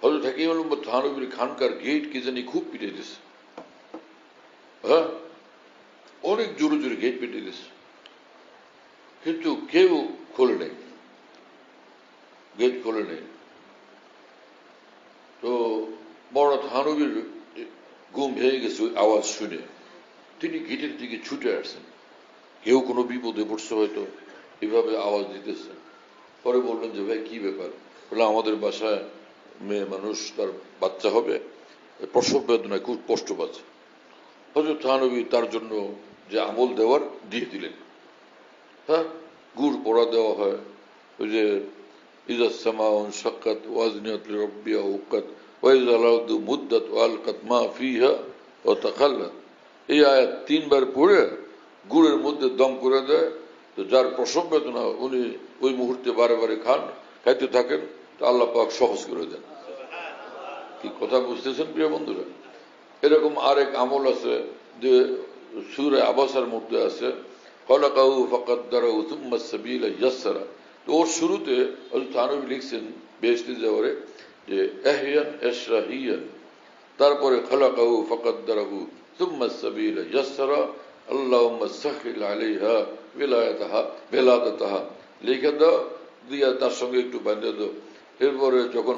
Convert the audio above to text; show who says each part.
Speaker 1: হযরত হাকিম আল উম্মত থানবীর খানকার গেট কি জানি খুব পিটে দিছে, হ্যাঁ, অনেক জোরে জোরে গেট পিটে দিছে, কিন্তু কেউ খোলে নেই, গেট খোলে নেই। তো মওলানা থানবীর ঘুম ভেঙে গেছে ওই আওয়াজ শুনে, তিনি গেটের দিকে ছুটে আসছেন, কেউ কোনো বিপদে পড়ছে হয়তো, এভাবে আওয়াজ দিতেছে। পরে বললেন যে ভাই কি ব্যাপার? বলে আমাদের বাসায় মেয়ে মানুষ, তার বাচ্চা হবে, প্রসব বেদনায় খুব কষ্ট পাচ্ছে। হযরত থানবী তার জন্য যে আমল দেওয়ার দিয়ে দিলেন, হ্যাঁ, গুড় পোড়া দেওয়া হয়, ওই যে ইজা সামাউন শাক্কাত ওয়াজনিয়াত লিরাব্বিহা হুক্কাত ওয়া ইজা আল-আরদু মুদ্দাত ওয়া আলকাত মা ফিহা ওয়া তাখাল্লাত, এই আয়াত 3 বার পড়ে গুড়ের মধ্যে দম করে দেয়। তো যার প্রসব বেদনা উনি ওই মুহূর্তে বারে বারে খান, খাইতে থাকেন, তো আল্লাহ পাক সহজ করে দেন। কি কথা বুঝতেছেন প্রিয় বন্ধুরা? এরকম আরেক আমল আছে যে সূরা আবাসার মধ্যে আছে, খলাকাহু ফাকাদ্দারাহু সুম্মা সাবিলা ইয়াসসারা। তো ওর শুরুতে হযরত থানবী লিখছেন বেহেশতে যাওয়ারে যে ইহয়ান ইশরাহিয়ান, তারপরে খলাকাহু ফাকাদ্দারাহু সুম্মা সাবিলা ইয়াসসারা আল্লাহুম্মা সাখিল আলাইহা বেলাদাতাহা, লিখে দাও, দিয়া তার সঙ্গে একটু বাঁধে দাও। এরপরে যখন